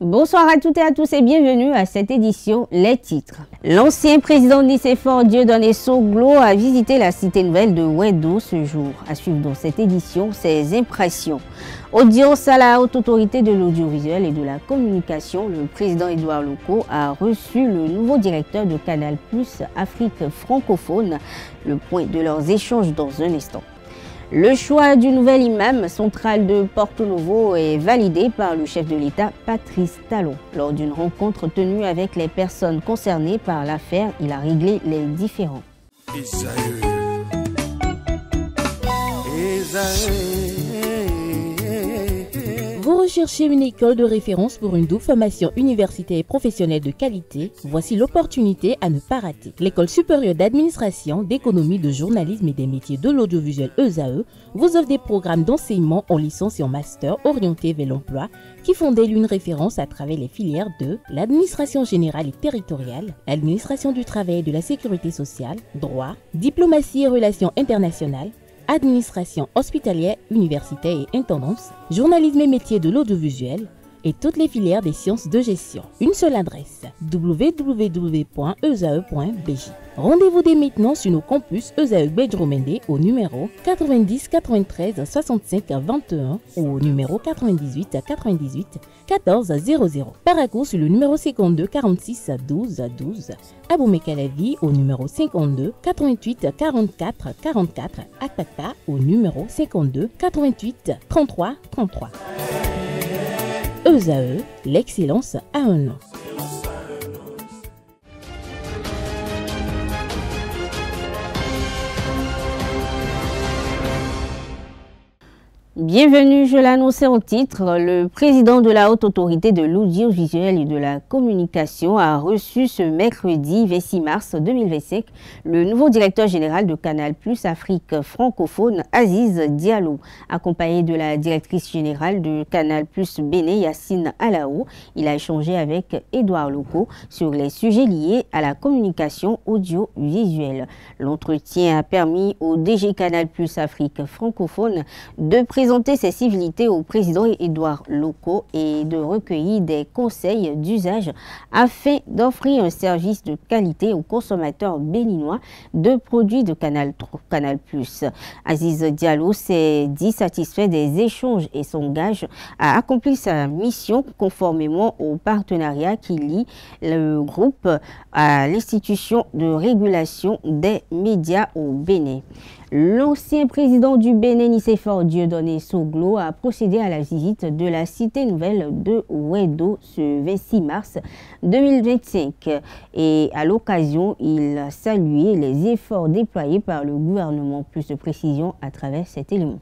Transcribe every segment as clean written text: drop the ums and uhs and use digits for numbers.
Bonsoir à toutes et à tous et bienvenue à cette édition Les titres. L'ancien président Nicéphore Dieudonné Soglo a visité la cité nouvelle de Ouedo ce jour. À suivre dans cette édition ses impressions. Audience à la haute autorité de l'audiovisuel et de la communication, le président Édouard Loko a reçu le nouveau directeur de Canal+ Afrique francophone. Le point de leurs échanges dans un instant. Le choix du nouvel imam central de Porto Novo est validé par le chef de l'État, Patrice Talon. Lors d'une rencontre tenue avec les personnes concernées par l'affaire, il a réglé les différends. Vous recherchez une école de référence pour une double formation universitaire et professionnelle de qualité? Voici l'opportunité à ne pas rater. L'École supérieure d'administration, d'économie, de journalisme et des métiers de l'audiovisuel ESAE vous offre des programmes d'enseignement en licence et en master orientés vers l'emploi qui font d'elle une référence à travers les filières de l'administration générale et territoriale, l'administration du travail et de la sécurité sociale, droit, diplomatie et relations internationales, administration hospitalière, universitaire et intendance, journalisme et métiers de l'audiovisuel et toutes les filières des sciences de gestion. Une seule adresse, www.esae.bj. Rendez-vous dès maintenant sur nos campus ESAE Bedjromende au numéro 90 93 65 21 ou au numéro 98 98 14 00. Paracourt sur le numéro 52 46 12 12. Aboumé Kalavi au numéro 52 88 44 44. Akpakpa au numéro 52 88 33 33. ESAE, l'excellence a un nom. Bienvenue, je l'annonçais en titre, le président de la Haute Autorité de l'Audiovisuel et de la Communication a reçu ce mercredi 26 mars 2025 le nouveau directeur général de Canal+ Afrique francophone, Aziz Diallo. Accompagné de la directrice générale de Canal+ Bénin, Yacine Alao, il a échangé avec Édouard Loko sur les sujets liés à la communication audiovisuelle. L'entretien a permis au DG Canal+ Afrique francophone de présenter ses civilités au président Édouard Loko et de recueillir des conseils d'usage afin d'offrir un service de qualité aux consommateurs béninois de produits de Canal+. Aziz Diallo s'est dit satisfait des échanges et s'engage à accomplir sa mission conformément au partenariat qui lie le groupe à l'institution de régulation des médias au Bénin. L'ancien président du Bénin, Nicéphore Dieudonné Soglo, a procédé à la visite de la cité nouvelle de Ouedo ce 26 mars 2025. Et à l'occasion, il a salué les efforts déployés par le gouvernement. Plus de précision à travers cet élément.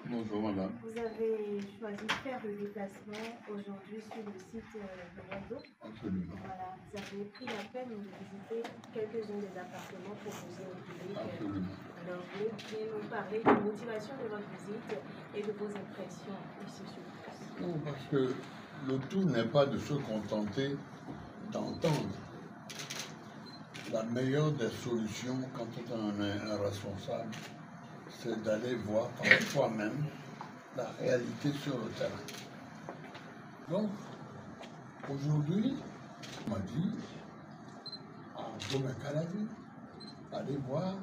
Bonjour madame. Vous avez choisi de faire le déplacement aujourd'hui sur le site de Ouedo. Absolument. Voilà, vous avez pris la peine de visiter quelques-uns des appartements proposés au public. Absolument. Alors, vous pouvez nous parler de la motivation de votre visite et de vos impressions ici sur place. Non, parce que le tout n'est pas de se contenter d'entendre. La meilleure des solutions quand on est un responsable, c'est d'aller voir par soi-même la réalité sur le terrain. Donc, aujourd'hui, on m'a dit, à Gomé-Calavi, allez voir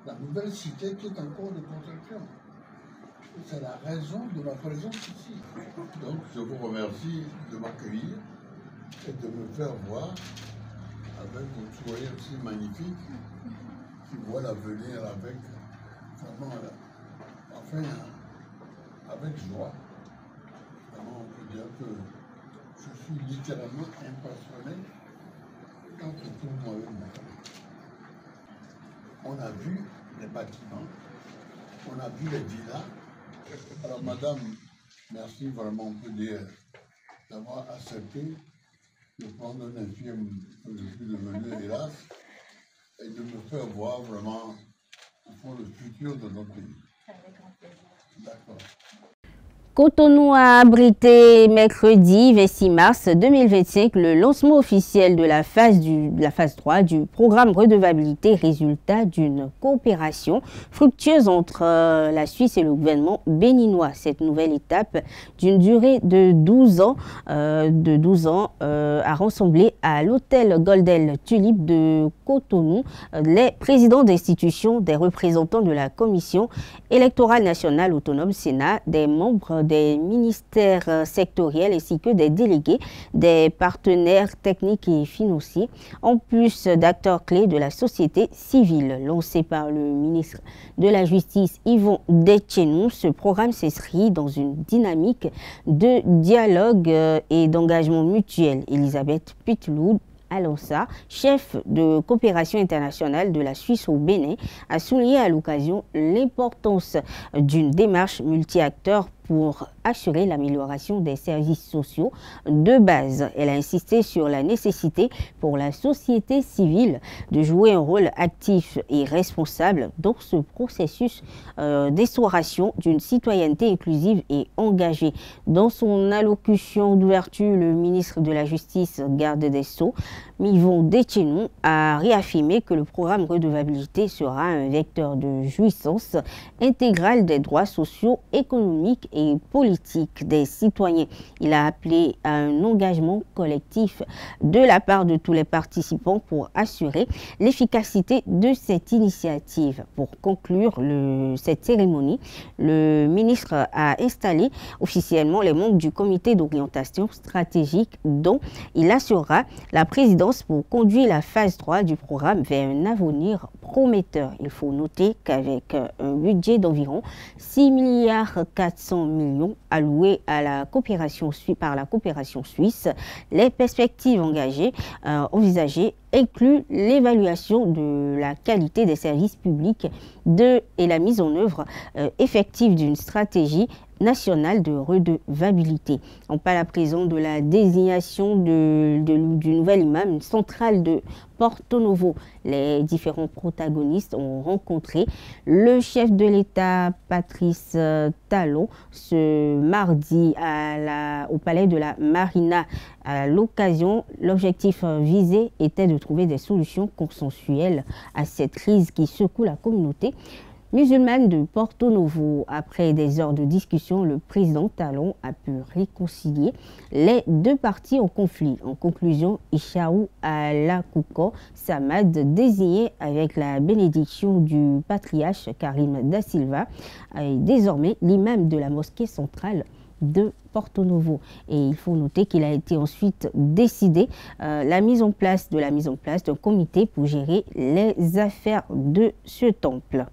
la nouvelle cité qui est en cours de construction. C'est la raison de ma présence ici. Donc, je vous remercie de m'accueillir et de me faire voir avec votre sourire aussi magnifique qui voit l'avenir avec vraiment, enfin, avec joie. Vraiment, on peut dire que je suis littéralement impressionné quand je tourne moi-même mon travail. On a vu les bâtiments, on a vu les villas. Alors madame, merci vraiment, on peut dire, d'avoir accepté de prendre un infirme que je suis devenu, hélas, et de me faire voir vraiment au fond le futur de notre pays. Avec grand plaisir. D'accord. Cotonou a abrité mercredi 26 mars 2025 le lancement officiel de la phase 3 du programme redevabilité, résultat d'une coopération fructueuse entre la Suisse et le gouvernement béninois. Cette nouvelle étape d'une durée de 12 ans, a rassemblé à l'hôtel Golden Tulip de Cotonou les présidents d'institutions, des représentants de la Commission électorale nationale autonome Sénat, des membres des ministères sectoriels ainsi que des délégués, des partenaires techniques et financiers, en plus d'acteurs clés de la société civile. Lancé par le ministre de la Justice Yvon Detchenou, ce programme s'inscrit dans une dynamique de dialogue et d'engagement mutuel. Elisabeth Pitloud Alonsa, chef de coopération internationale de la Suisse au Bénin, a souligné à l'occasion l'importance d'une démarche multi-acteurs pour assurer l'amélioration des services sociaux de base. Elle a insisté sur la nécessité pour la société civile de jouer un rôle actif et responsable dans ce processus d'instauration d'une citoyenneté inclusive et engagée. Dans son allocution d'ouverture, le ministre de la Justice, garde des Sceaux, Yvon Detchenou, a réaffirmé que le programme redevabilité sera un vecteur de jouissance intégrale des droits sociaux, économiques et politiques des citoyens. Il a appelé à un engagement collectif de la part de tous les participants pour assurer l'efficacité de cette initiative. Pour conclure cette cérémonie, le ministre a installé officiellement les membres du comité d'orientation stratégique dont il assurera la présidence pour conduire la phase 3 du programme vers un avenir prometteur. Il faut noter qu'avec un budget d'environ 6,4 milliards alloués à la coopération par la coopération suisse, les perspectives envisagées incluent l'évaluation de la qualité des services publics et la mise en œuvre effective d'une stratégie nationale de redevabilité. On parle à présent de la désignation du nouvel imam central de Porto Novo. Les différents protagonistes ont rencontré le chef de l'État, Patrice Talon, ce mardi au palais de la Marina. À l'occasion, l'objectif visé était de trouver des solutions consensuelles à cette crise qui secoue la communauté musulmane de Porto Novo. Après des heures de discussion, le président Talon a pu réconcilier les deux parties en conflit. En conclusion, Ishaou Alakouko Samad, désigné avec la bénédiction du patriarche Karim Da Silva, est désormais l'imam de la mosquée centrale de Porto Novo. Et il faut noter qu'il a été ensuite décidé la mise en place d'un comité pour gérer les affaires de ce temple.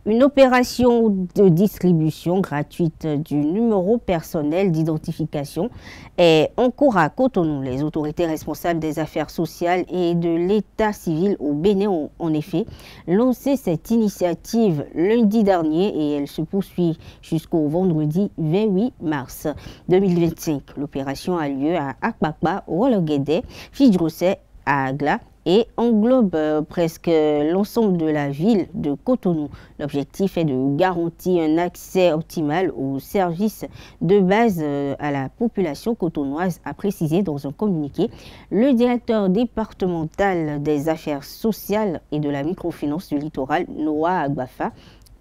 Une opération de distribution gratuite du numéro personnel d'identification est en cours à Cotonou. Les autorités responsables des affaires sociales et de l'état civil au Bénin ont en effet lancé cette initiative lundi dernier et elle se poursuit jusqu'au vendredi 28 mars 2025. L'opération a lieu à Akpakpa, Wologede, Fidjrosset, à Agla et englobe presque l'ensemble de la ville de Cotonou. L'objectif est de garantir un accès optimal aux services de base à la population cotonoise, a précisé dans un communiqué le directeur départemental des affaires sociales et de la microfinance du littoral, Noah Agbafa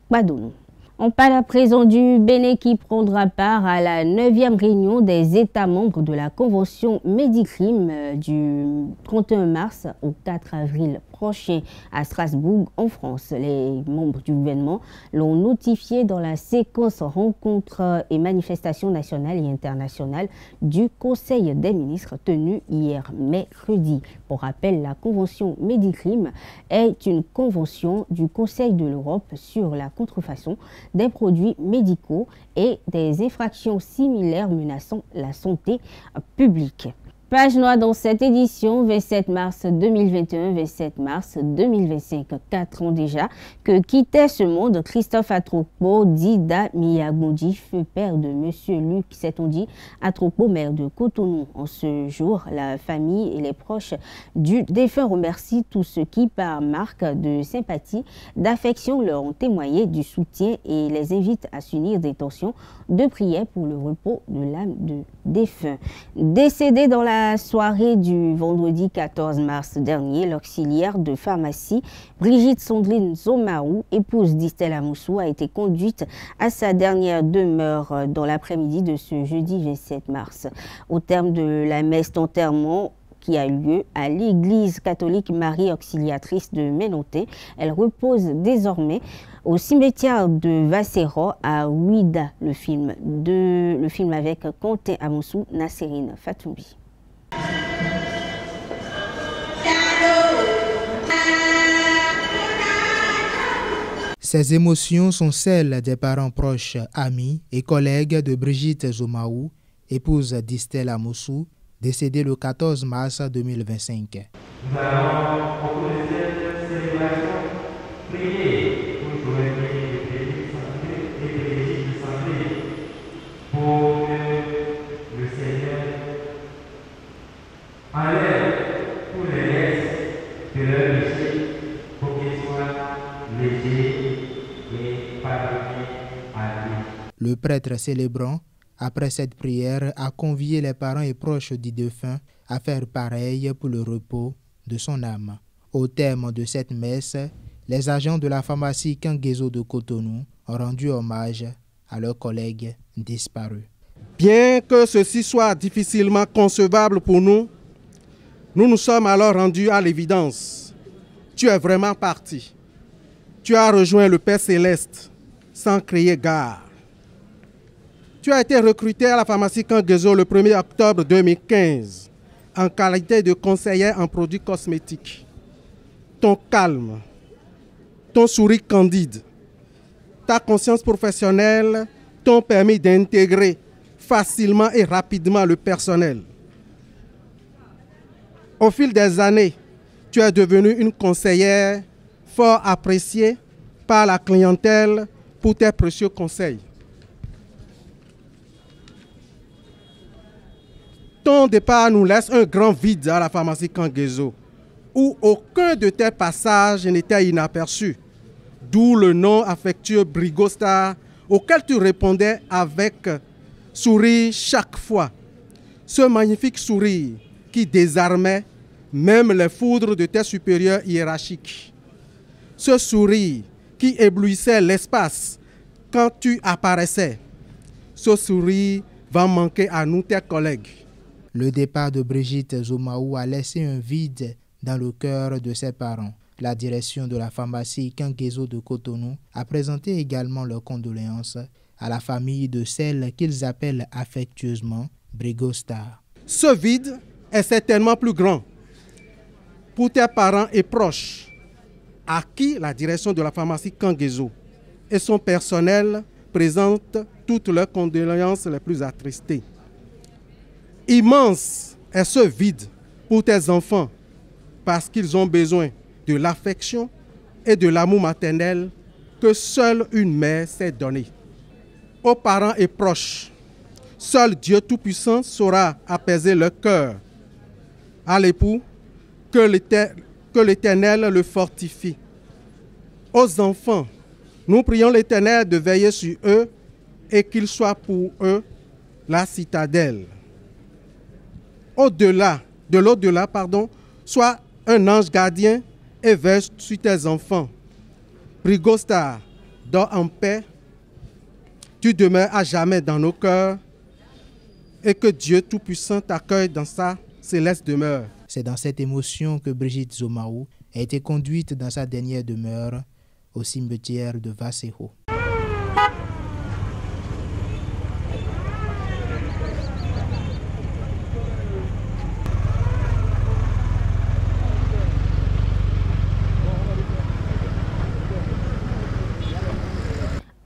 Badonou. On parle à présent du Bénin qui prendra part à la 9e réunion des États membres de la Convention Médicrime du 31 mars au 4 avril prochain à Strasbourg, en France. Les membres du gouvernement l'ont notifié dans la séquence rencontres et manifestations nationales et internationales du Conseil des ministres tenu hier mercredi. Pour rappel, la Convention Médicrime est une convention du Conseil de l'Europe sur la contrefaçon des produits médicaux et des infractions similaires menaçant la santé publique. Page noire dans cette édition, 27 mars 2021, 27 mars 2025. 4 ans déjà que quittait ce monde Christophe Atrokpo, dit Da Miyagondi, feu père de Monsieur Luc Setonji Atrokpo, maire de Cotonou. En ce jour, la famille et les proches du défunt remercient tous ceux qui, par marque de sympathie, d'affection, leur ont témoigné du soutien et les invitent à s'unir d'intention de prière pour le repos de l'âme de défunt. Décédé dans la soirée du vendredi 14 mars dernier, l'auxiliaire de pharmacie Brigitte Sondline Zomarou, épouse d'Istelle Amoussou, a été conduite à sa dernière demeure dans l'après-midi de ce jeudi 27 mars. Au terme de la messe d'enterrement qui a eu lieu à l'église catholique Marie Auxiliatrice de Ménonté, elle repose désormais au cimetière de Vassero à Ouida. Le film avec Conté Amoussou, Nasserine Fatoumbi. Ces émotions sont celles des parents proches, amis et collègues de Brigitte Zomaou, épouse d'Istelle Amoussou, décédée le 14 mars 2025. Nous allons proposer cette célébration, prier pour joindre les Brigitte de santé, pour que le Seigneur enlève tous les restes de leur péché, pour qu'ils soient légers et pardonnés à Dieu. Le prêtre célébrant, après cette prière, a convié les parents et proches du défunt à faire pareil pour le repos de son âme. Au terme de cette messe, les agents de la pharmacie Kangezo de Cotonou ont rendu hommage à leurs collègues disparus. Bien que ceci soit difficilement concevable pour nous, nous nous sommes alors rendus à l'évidence. Tu es vraiment parti. Tu as rejoint le Père Céleste sans crier gare. Tu as été recruté à la pharmacie Kangezo le 1er octobre 2015 en qualité de conseillère en produits cosmétiques. Ton calme, ton sourire candide, ta conscience professionnelle t'ont permis d'intégrer facilement et rapidement le personnel. Au fil des années, tu es devenue une conseillère fort appréciée par la clientèle pour tes précieux conseils. Ton départ nous laisse un grand vide à la pharmacie Kangezo, où aucun de tes passages n'était inaperçu, d'où le nom affectueux Brigostar, auquel tu répondais avec sourire chaque fois. Ce magnifique sourire qui désarmait même les foudres de tes supérieurs hiérarchiques. Ce sourire qui éblouissait l'espace quand tu apparaissais. Ce sourire va manquer à nous, tes collègues. Le départ de Brigitte Zomaou a laissé un vide dans le cœur de ses parents. La direction de la pharmacie Kangezo de Cotonou a présenté également leurs condoléances à la famille de celle qu'ils appellent affectueusement Brigostar. Ce vide est certainement plus grand pour tes parents et proches, à qui la direction de la pharmacie Kangezo et son personnel présentent toutes leurs condoléances les plus attristées. Immense est ce vide pour tes enfants parce qu'ils ont besoin de l'affection et de l'amour maternel que seule une mère s'est donné. Aux parents et proches, seul Dieu Tout-Puissant saura apaiser leur cœur. À l'époux, que l'Éternel le fortifie. Aux enfants, nous prions l'Éternel de veiller sur eux et qu'il soit pour eux la citadelle. De l'au-delà, sois un ange gardien et veille sur tes enfants. Brigostar, dors en paix, tu demeures à jamais dans nos cœurs et que Dieu Tout-Puissant t'accueille dans sa céleste demeure. C'est dans cette émotion que Brigitte Zomaou a été conduite dans sa dernière demeure au cimetière de Vassero.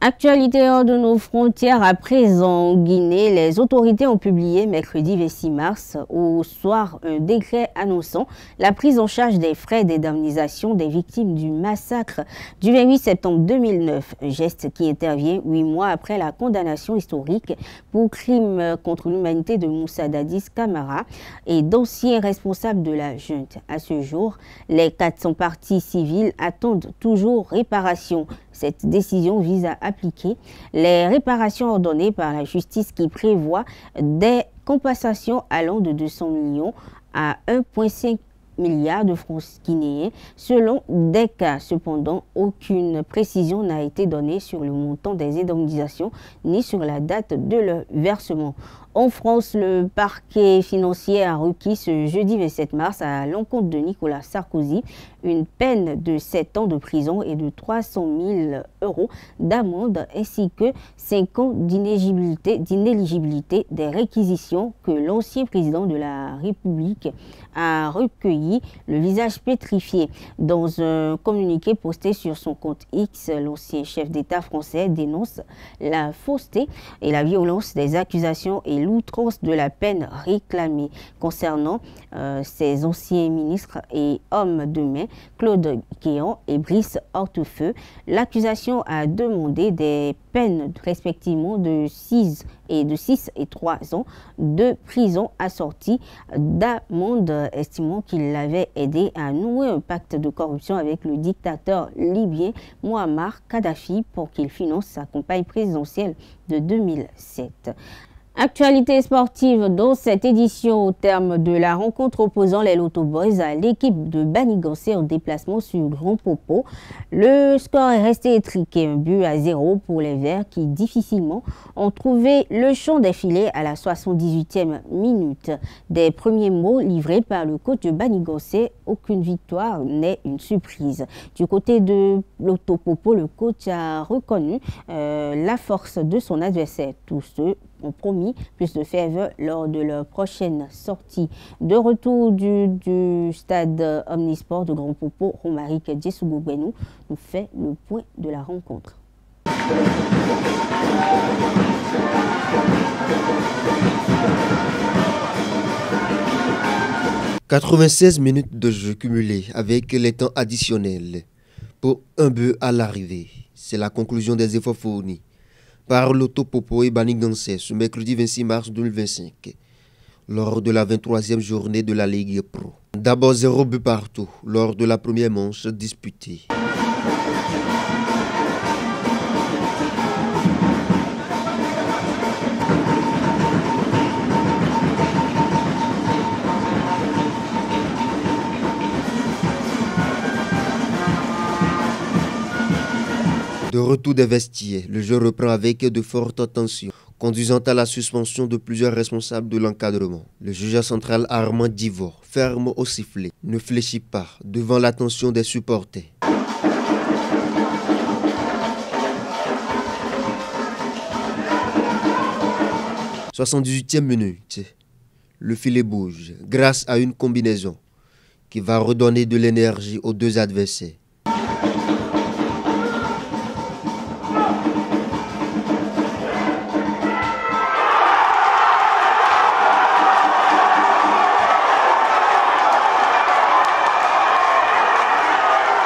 Actualité hors de nos frontières, à présent en Guinée, les autorités ont publié mercredi 26 mars au soir un décret annonçant la prise en charge des frais d'indemnisation des victimes du massacre du 28 septembre 2009, un geste qui intervient 8 mois après la condamnation historique pour crime contre l'humanité de Moussa Dadis Camara et d'anciens responsables de la junte. À ce jour, les 400 parties civiles attendent toujours réparation. Cette décision vise à appliquer les réparations ordonnées par la justice qui prévoit des compensations allant de 200 millions à 1,5 milliard de francs guinéens selon des cas. Cependant, aucune précision n'a été donnée sur le montant des indemnisations ni sur la date de leur versement. En France, le parquet financier a requis ce jeudi 27 mars à l'encontre de Nicolas Sarkozy une peine de 7 ans de prison et de 300 000 € d'amende ainsi que 5 ans d'inéligibilité des réquisitions que l'ancien président de la République a recueilli, le visage pétrifié. Dans un communiqué posté sur son compte X, l'ancien chef d'État français dénonce la fausseté et la violence des accusations et l'outrance de la peine réclamée. Concernant ses anciens ministres et hommes de main, Claude Guéant et Brice Hortefeux, l'accusation a demandé des peines respectivement de 6 et 3 ans de prison assorties d'amende, estimant qu'il l'avait aidé à nouer un pacte de corruption avec le dictateur libyen Mouammar Kadhafi pour qu'il finance sa campagne présidentielle de 2007. Actualité sportive dans cette édition au terme de la rencontre opposant les Loto Boys à l'équipe de Banigansé en déplacement sur Grand Popo. Le score est resté étriqué, 1-0 pour les Verts qui difficilement ont trouvé le champ des filets à la 78e minute. Des premiers mots livrés par le coach de Banigansé, aucune victoire n'est une surprise. Du côté de Loto Popo, le coach a reconnu la force de son adversaire. Tous ceux ont promis plus de ferveur lors de leur prochaine sortie. De retour du stade Omnisport de Grand Popo, Romaric Djessougou-Benou nous fait le point de la rencontre. « 96 minutes de jeu cumulé avec les temps additionnels pour un but à l'arrivée. C'est la conclusion des efforts fournis par Loto Popo et Banigansé ce mercredi 26 mars 2025, lors de la 23e journée de la Ligue Pro. D'abord 0 but partout lors de la première manche disputée. De retour des vestiaires, le jeu reprend avec de fortes tensions, conduisant à la suspension de plusieurs responsables de l'encadrement. Le juge central Armand Divor, ferme au sifflet, ne fléchit pas devant l'attention des supporters. « 78e minute, le filet bouge grâce à une combinaison qui va redonner de l'énergie aux deux adversaires.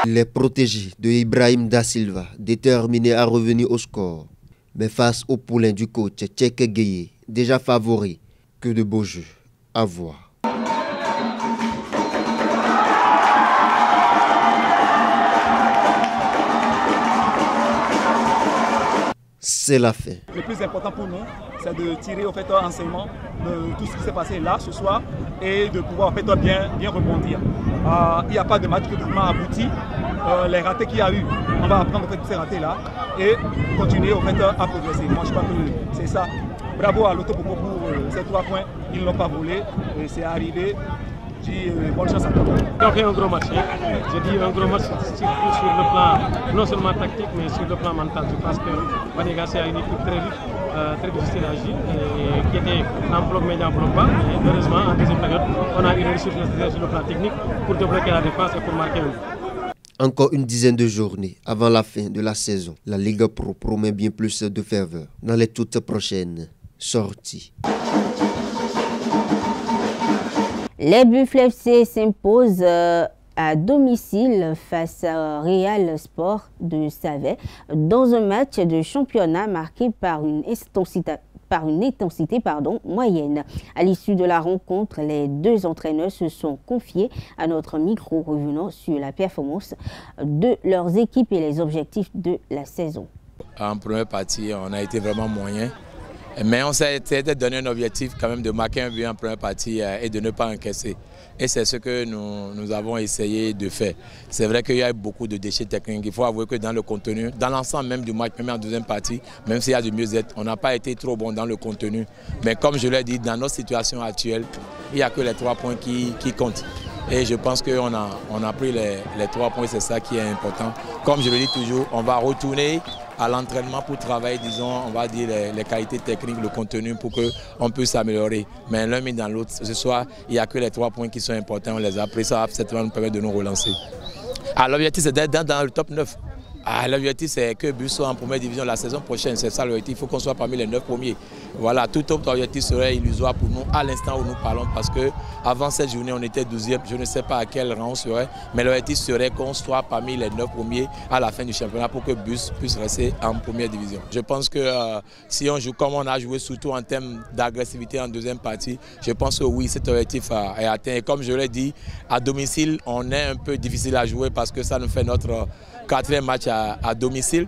Les protégés de Ibrahim Da Silva, déterminés à revenir au score. Mais face au poulain du coach Tchèque Gueye, déjà favori, que de beaux jeux à voir. C'est la fin. Le plus important pour nous, c'est de tirer au fait enseignement de tout ce qui s'est passé là ce soir et de pouvoir en fait bien rebondir. Il n'y a pas de match complètement abouti. Les ratés qu'il y a eu, on va apprendre en fait ces ratés là et continuer au fait à progresser. Moi je crois que c'est ça. Bravo à Loto Popo pour ces 3 points. Ils ne l'ont pas volé, c'est arrivé. Bonne chance à toi. On a fait un gros match. Je dis un gros match sur le plan non seulement tactique mais sur le plan mental. Je pense que Banigansé a une équipe très difficile à agir et qui était en bloc médian, en bloc bas. Mais heureusement, en deuxième période, on a eu une réussite sur le plan technique pour débloquer la défense et pour marquer un but. Encore une dizaine de journées avant la fin de la saison. La Ligue Pro promet bien plus de ferveur dans les toutes prochaines sorties. Les Buffles FC s'imposent à domicile face à Real Sport de Savè dans un match de championnat marqué par une intensité moyenne. À l'issue de la rencontre, les deux entraîneurs se sont confiés à notre micro, revenant sur la performance de leurs équipes et les objectifs de la saison. En première partie, on a été vraiment moyen. Mais on s'est donné un objectif quand même de marquer un but en première partie et de ne pas encaisser. Et c'est ce que nous avons essayé de faire. C'est vrai qu'il y a beaucoup de déchets techniques. Il faut avouer que dans le contenu, dans l'ensemble même du match, même en deuxième partie, même s'il y a du mieux-être, on n'a pas été trop bon dans le contenu. Mais comme je l'ai dit, dans notre situation actuelle, il n'y a que les 3 points qui comptent. Et je pense qu'on a pris les 3 points, c'est ça qui est important. Comme je le dis toujours, on va retourner à l'entraînement pour travailler, disons, on va dire les qualités techniques, le contenu pour qu'on puisse s'améliorer. Mais l'un mis dans l'autre, ce soir, il n'y a que les 3 points qui sont importants, on les a pris, ça va certainement nous permettre de nous relancer. L'objectif c'est d'être dans le top 9. L'objectif c'est que Bus soit en première division la saison prochaine, c'est ça l'objectif, il faut qu'on soit parmi les 9 premiers. Voilà, tout autre objectif serait illusoire pour nous à l'instant où nous parlons parce qu'avant cette journée on était 12e, je ne sais pas à quel rang on serait, mais l'objectif serait qu'on soit parmi les 9 premiers à la fin du championnat pour que Bus puisse rester en première division. Je pense que si on joue comme on a joué, surtout en termes d'agressivité en deuxième partie, je pense que oui, cet objectif est atteint. Et comme je l'ai dit, à domicile, on est un peu difficile à jouer parce que ça nous fait notre 4e match à domicile.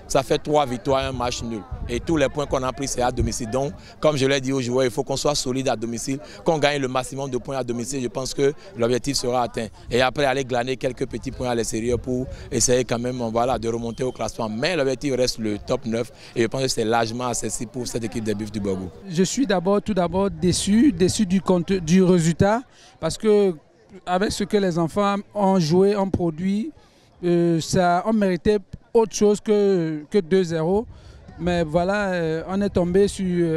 Ça fait 3 victoires, 1 match nul. Et tous les points qu'on a pris, c'est à domicile. Donc, comme je l'ai dit aux joueurs, il faut qu'on soit solide à domicile, qu'on gagne le maximum de points à domicile. Je pense que l'objectif sera atteint. Et après, aller glaner quelques petits points à l'extérieur pour essayer quand même voilà, de remonter au classement. Mais l'objectif reste le top 9. Et je pense que c'est largement accessible pour cette équipe des Buffs du Borgo. Je suis tout d'abord déçu du résultat. Parce que avec ce que les enfants ont joué, ont produit, on méritait autre chose que 2-0. Mais voilà, on est tombé sur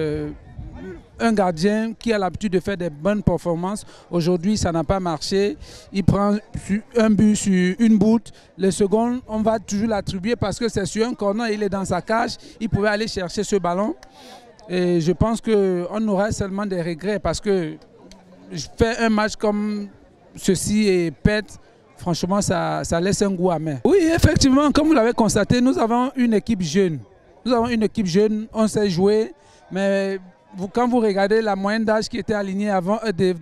un gardien qui a l'habitude de faire des bonnes performances. Aujourd'hui, ça n'a pas marché. Il prend un but sur une boute. Le second, on va toujours l'attribuer parce que c'est sur un corner, il est dans sa cage. Il pouvait aller chercher ce ballon. Et je pense qu'on aura seulement des regrets parce que je fais un match comme ceci et pète. Franchement, ça laisse un goût amer. Oui, effectivement, comme vous l'avez constaté, nous avons une équipe jeune. On sait jouer, mais quand vous regardez la moyenne d'âge qui était alignée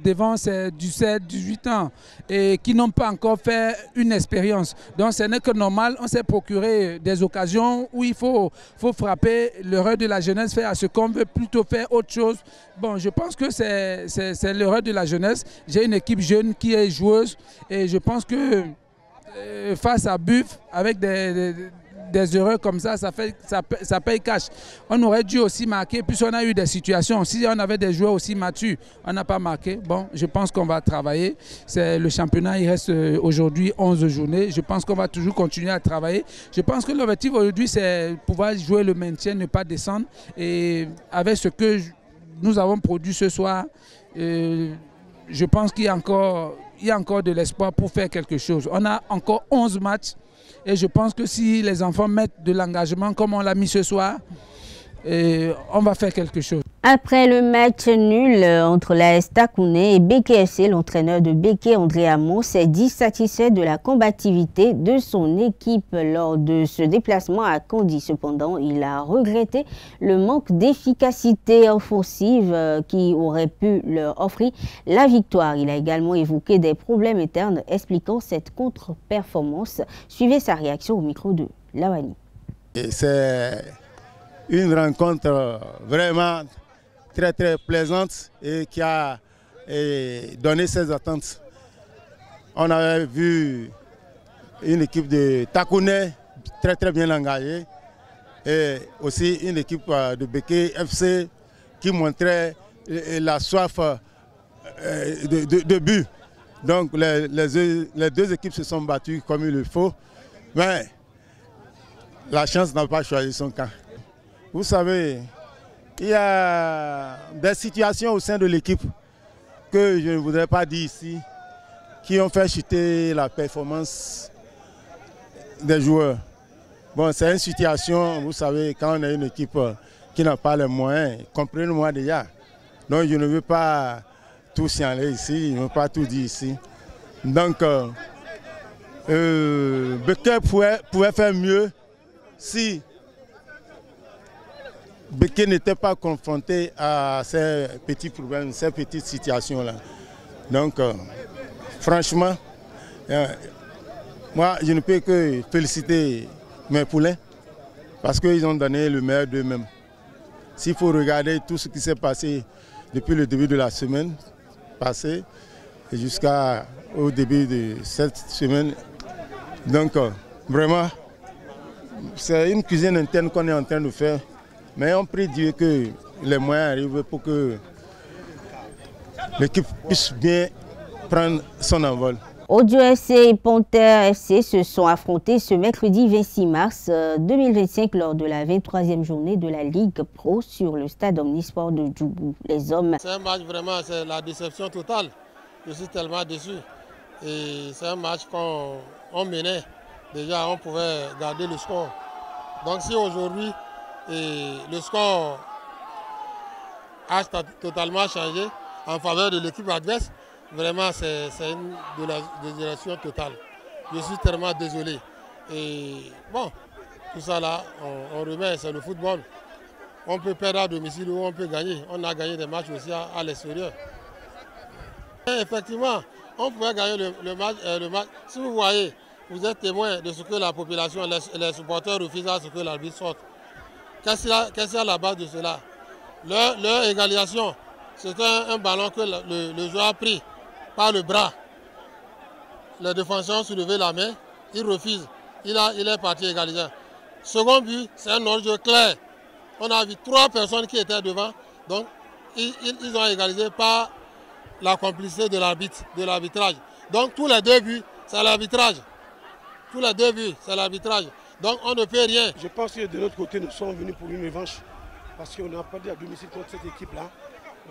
devant, c'est du 17, 18 ans et qui n'ont pas encore fait une expérience. Donc ce n'est que normal, on s'est procuré des occasions où il faut frapper l'erreur de la jeunesse, faire à ce qu'on veut plutôt faire autre chose. Bon, je pense que c'est l'erreur de la jeunesse. J'ai une équipe jeune qui est joueuse et je pense que face à Buff, avec des erreurs comme ça paye cash. On aurait dû aussi marquer, puisqu'on a eu des situations. Si on avait des joueurs aussi matures, on n'a pas marqué. Bon, je pense qu'on va travailler. Le championnat, il reste aujourd'hui 11 journées. Je pense qu'on va toujours continuer à travailler. Je pense que l'objectif aujourd'hui, c'est pouvoir jouer le maintien, ne pas descendre. Et avec ce que nous avons produit ce soir, je pense qu'il y a encore de l'espoir pour faire quelque chose. On a encore 11 matchs. Et je pense que si les enfants mettent de l'engagement comme on l'a mis ce soir, on va faire quelque chose. Après le match nul entre l'AS Takouné et Béké FC, l'entraîneur de Béké, André Hamon, s'est dit satisfait de la combativité de son équipe lors de ce déplacement à Kandy. Cependant, il a regretté le manque d'efficacité offensive qui aurait pu leur offrir la victoire. Il a également évoqué des problèmes internes expliquant cette contre-performance. Suivez sa réaction au micro de Lawani. C'est une rencontre vraiment très plaisante et qui a donné ses attentes. On avait vu une équipe de Takouné très bien engagée et aussi une équipe de Béké FC qui montrait la soif de but. Donc les deux équipes se sont battues comme il le faut, mais la chance n'a pas choisi son camp. Vous savez, il y a des situations au sein de l'équipe que je ne voudrais pas dire ici, qui ont fait chuter la performance des joueurs. Bon, c'est une situation, vous savez, quand on a une équipe qui n'a pas les moyens, comprenez-moi déjà. Donc je ne veux pas tout signaler ici, je ne veux pas tout dire ici. Donc, Beke pouvait faire mieux si Beke n'était pas confronté à ces petits problèmes, ces petites situations-là. Donc, franchement, moi, je ne peux que féliciter mes poulains parce qu'ils ont donné le meilleur d'eux-mêmes. S'il faut regarder tout ce qui s'est passé depuis le début de la semaine passée et jusqu'au début de cette semaine, donc vraiment, c'est une cuisine interne qu'on est en train de faire. Mais on prie Dieu que les moyens arrivent pour que l'équipe puisse bien prendre son envol. Audio FC et Panther FC se sont affrontés ce mercredi 26 mars 2025 lors de la 23e journée de la Ligue Pro sur le stade Omnisport de Djougou. Les hommes... C'est un match vraiment, c'est la déception totale. Je suis tellement déçu. Et c'est un match qu'on menait. Déjà, on pouvait garder le score. Donc si aujourd'hui, le score a totalement changé en faveur de l'équipe adverse, vraiment c'est une désolation totale. Je suis tellement désolé. Et bon, tout ça là, on remet, c'est le football. On peut perdre à domicile ou on peut gagner. On a gagné des matchs aussi à l'extérieur. Effectivement, on pouvait gagner le match. Si vous voyez, vous êtes témoin de ce que la population, les supporters refusent à ce que l'arbitre sorte. Qu'est-ce qu'il y a à la base de cela? Leur égalisation, c'est un ballon que le joueur a pris par le bras. Les défenseurs ont soulevé la main, il refuse, il est parti égaliser. Second but, c'est un hors-jeu clair. On a vu 3 personnes qui étaient devant, donc ils ont égalisé par la complicité de l'arbitrage. Donc tous les 2 buts, c'est l'arbitrage. Tous les 2 buts, c'est l'arbitrage. Donc on ne peut rien. Je pense que de l'autre côté, nous sommes venus pour une revanche. Parce qu'on a perdu à domicile contre cette équipe-là,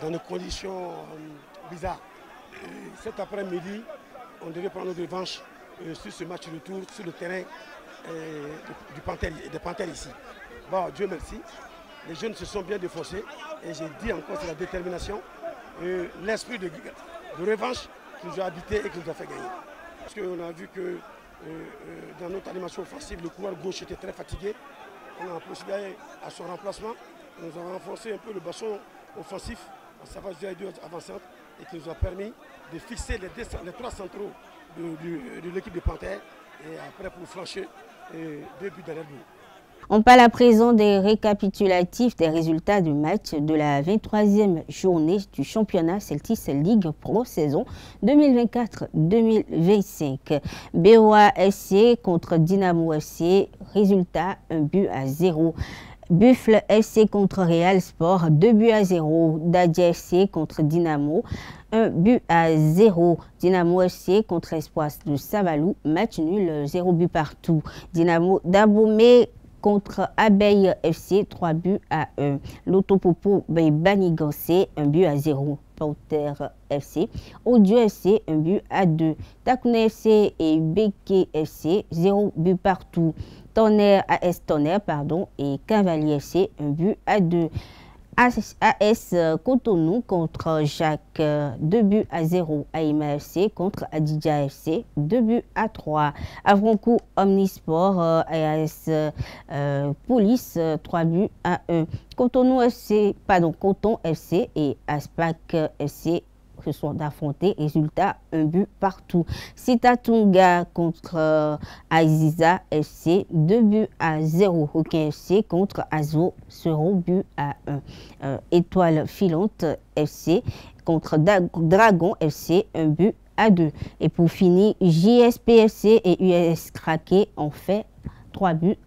dans des conditions bizarres. Et cet après-midi, on devait prendre notre revanche sur ce match retour, sur le terrain des Panthères ici. Bon, Dieu merci. Les jeunes se sont bien défoncés. Et j'ai dit encore, c'est la détermination, l'esprit de revanche qui nous a habité et qui nous a fait gagner. Parce qu'on a vu que dans notre animation offensive, le couloir gauche était très fatigué. On a procédé à son remplacement. Nous avons renforcé un peu le basson offensif en sa phase de avançante et qui nous a permis de fixer les 3 centraux de l'équipe des Panthères et après pour flancher 2 buts derrière nous. On parle à présent des récapitulatifs des résultats du match de la 23e journée du championnat Celtis Ligue Pro saison 2024-2025. BOA FC contre Dynamo FC, résultat 1-0. Buffle FC contre Real Sport, 2-0. Dadia FC contre Dynamo, 1-0. Dynamo FC contre Espoir de Savalou, match nul, 0 but partout. Dynamo d'Abomey contre Abeille FC, 3-1. L'Autopopo Banigansé, 1-0. Panther FC. Audio FC, 1-2. Takune FC et Beke FC, 0 but partout. Tonnerre, AS Tonnerre, et Cavalier FC, 1-2. AS Cotonou contre Jacques, 2-0. Aïma FC contre Adidja FC, 2-3. Avroncourt Omnisport, AS Police, 3-1. Cotonou FC, Coton FC et Aspac FC se sont affrontés. Résultat, 1 but partout. Sitatunga contre Aziza FC, 2-0. Hockey FC contre Azo, 0-1. Étoile filante FC contre Dragon FC, 1-2. Et pour finir, JSPFC et US Craqué ont fait 3-2.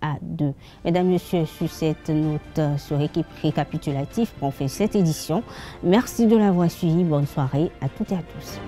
Mesdames, Messieurs, sur cette note sur l'équipe récapitulative, on fait cette édition. Merci de l'avoir suivi. Bonne soirée à toutes et à tous.